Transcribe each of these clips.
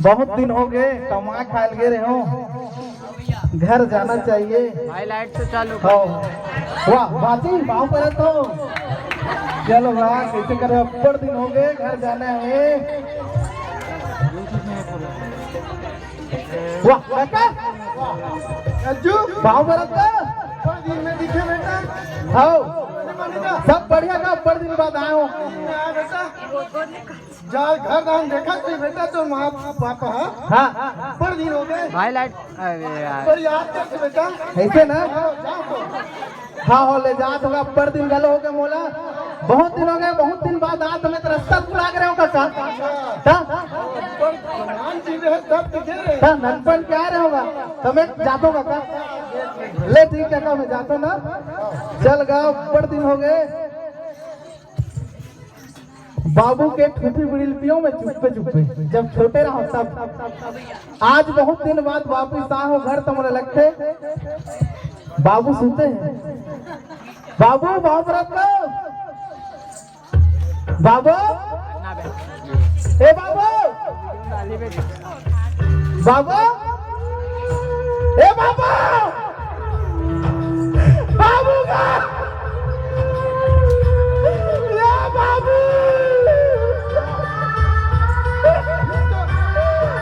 बहुत दिन हो गए कमा खाल गए रहे हो, घर जाना चाहिए। भाई लाइट तो चालू हो वाह बाजी बाहु पर तो चलो वाह कैसे करे, अब्बड़ दिन हो गए घर जाना है। वाह काका अज्जू बाहु पर तो दिन में दिखे बेटा। हो सब बढ़िया का, अब्बड़ दिन बाद आए हो। बेटा जा घर दान देखा कोई बेटा तो माँ पापा हाँ पर दिन हो गए भाई लाइट अरे यार पर याद करके बेटा। ऐसे ना जाओ तो हाँ हो ले जात होगा, अब्बड़ दिन गलो हो गए मोला, बहुत दिन हो गए, बहुत दिन बाद आज हमें तो रास्ता पूरा रहे हो काका। भगवान जी रहे तब दिखे रहे। ननपन क्या रहे होगा तुम्हें जातो काका। ले ठीक काका मैं जाता ना, चल गाओ अब्बड़ दिन हो गए। बाबू के ठूठी बिड़िलपियों में चुप्पे चुप्पे जब छोटे रहो तब, आज बहुत दिन बाद वापिस आओ घर तो मुझे लगते बाबू सुनते हैं। बाबू बाबू रखो बाबू, ए बाबू बाबू, ए बाबू बाबू का ए बाबू,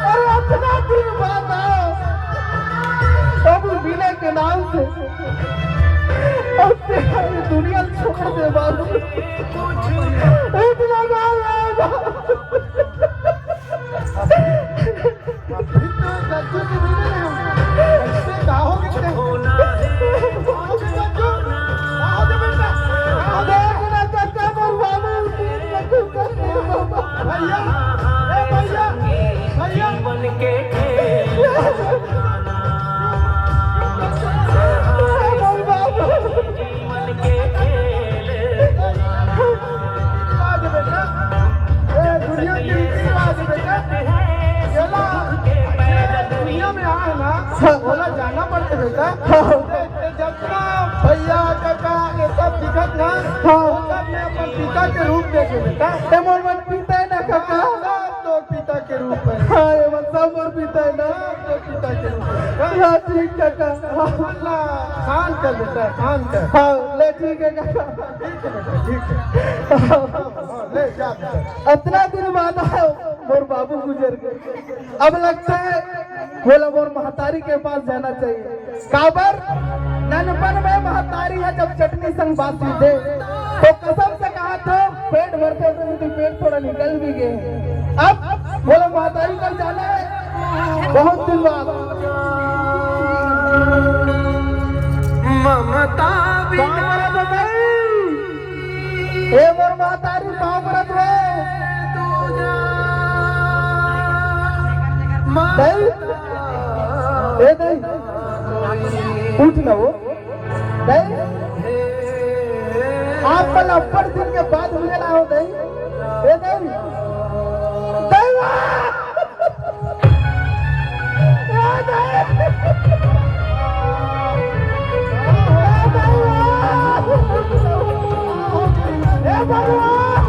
अरे अपना दिन बाद आओ बाबू बिना के नाम से, अब दुनिया छोड़ दे बाबू, इतना गाल है बाबू। अज्जू की मिले नहीं हम कैसे कहो कितने होना है अज्जू आओ बेटा देखना चाचा मोर बाबू भैया ए भैया भैया बन के मोर बाबू जीवन के खेल आज बेटा ए दुनिया की रीति रिवाज बेटा चला दुनिया में आए ना बोला जाना पड़ता बेटा। जब ना भैया काका ये सब दिखत ना सब में अपन पिता के रूप देखे बेटा। ए मोर मन पीता है ना काका, सब तो पिता के रूप में हाँ ये मन सब मोर पीता है ना, तो पिता के रूप में हाँ ठीक काका, अल्लाह शांत कर बेटा शांत कर। हाँ ले ठीक है काका, ठीक है बेटा ठीक है ले जा बेटा। इतना दिन बाद आओ मोर बाबू गुजर गए, अब लगता है बोला मोर महतारी के पास जाना चाहिए। काबर ननपन में महतारी है जब चटनी संग बासी दे, तो कसम से कहा था पेट भरते हुए पेट थोड़ा निकल भी गए। अब बोला महतारी पर जाना है बहुत दिन बाद। ममता पाँव परत हो गई, ए मोर महतारी पाँव परत है। दई ए दई उठ ना वो दई, आप कल अब्बड़ दिन के बाद हुए ना हो दई, ए दई दई ए भगवान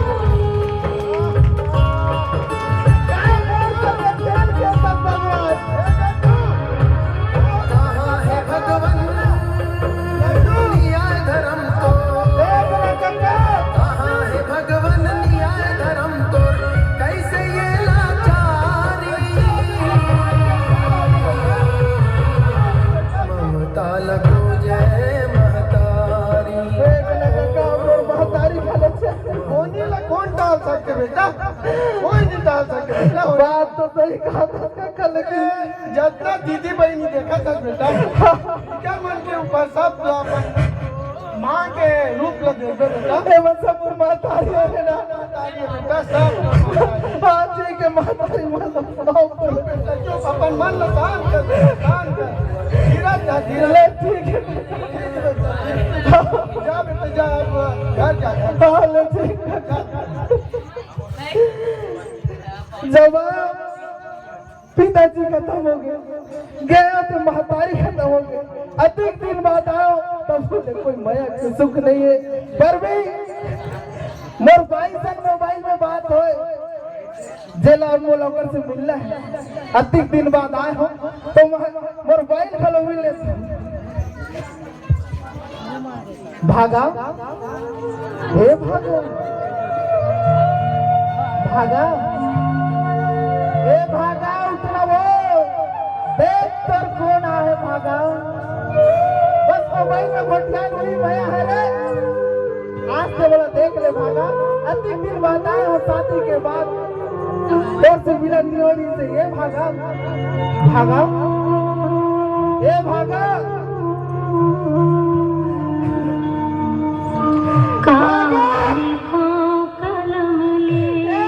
बेटा कोई नहीं डाल सके बेटा। बात तो सही कहा काका, लेकिन जितना दीदी बहनी देखा था बेटा क्या मन के ऊपर सब तो अपन माँ के रूप लगे बेटा। ए सब महतारी है ना, बेटा सब हाँ ठीक है महतारी मतलब जो अपन मन में दान कर धीरा जा धीरा ले ठीक है जा बेटा जा अब घर जा हाँ ले ठीक है। जब पिताजी खत्म हो गए, गया तो महतारी खत्म हो गए, अधिक दिन बाद आओ तब बोले कोई माया के सुख नहीं है, पर भी मोर भाई संग मोबाइल में बात होए जेला और मोलकर से मिलना है अधिक दिन बाद आए हो तो मोर बैल खलो मिलने भागा हे भागा भागा हे भागा उतना वो देख तर कौन आए भागा बस मोबाइल में घोटिया नहीं भया है रे आज से बड़ा देख ले भागा अधिक दिन बाद आए हो शादी के बाद और से मिलन नियोरी से ये भागा भागा ये भागा काली हो कलम ले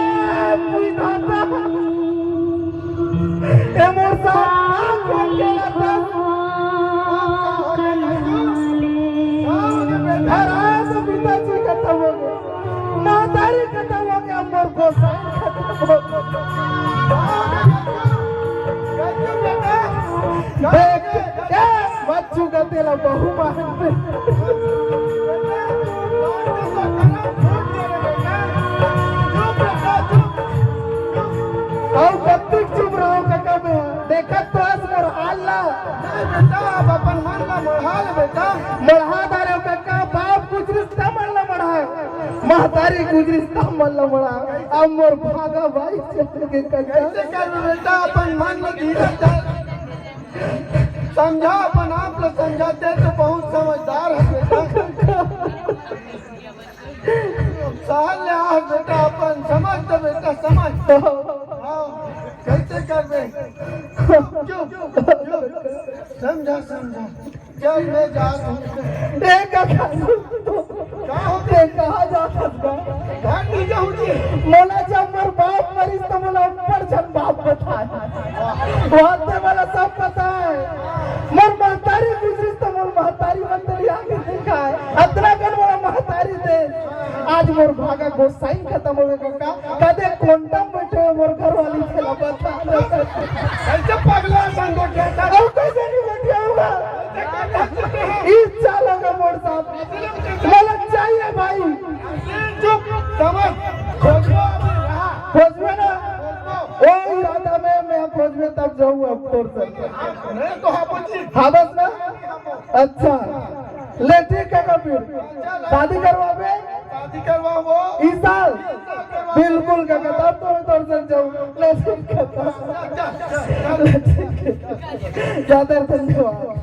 ए मोरसा पिताजी खत्म हो गए मातारी खत्म हो गया मोर गोसाई खत्म हो देख बच्चू का तेला बहु मारते और कत्तिक चुप रहो काका में देखत तो आज मोर हालला बेटा अब अपन मन ला मोहाल बेटा मढ़ा दारे काका बाप कुछ रिश्ता मल्ला मढ़ा महतारी कुछ रिश्ता मल्ला मढ़ा अब मोर भागा भाई चल के काका कैसे कर बेटा अपन मन ला धीरज धर समझा अपन आप लोग समझाते तो बहुत समझदार है बेटा सहल ले आ बेटा अपन समझ तो बेटा समझ हाँ, कैसे कर बे चुप समझा समझा चल मैं जा रहा हूँ ए काका कहाँ होते कहाँ जा सकता घर नहीं जाऊँ जी मोला जब मोर बाप मरीज तो मोला ऊपर जन बाप बताए वहाँ से मोला सब पता है मोर महतारी गुजरी तो मोर महतारी मंदिर आगे देखा है अतना कर मोला महतारी दे आज मोर भागा गोसाई खत्म हो गया काका कदे कोंटम बैठे मोर घर वाली खेला बता कैसे पगला संगो कहता और कैसे नहीं बैठे होगा इस चालोगा मोर साहब मोला चाहिए भाई चुप समझ खोजो अभी रहा खोजबे ना ओ इरादा में मैं खोजबे तब जाऊँ अब तोर से नहीं तो हापुची हाँ बस ना अच्छा ले ठीक है फिर शादी करवाबे शादी करवा वो इस साल बिल्कुल का तब तो मैं तोर से जाऊँ ले ठीक है जा ज्यादा धन्यवाद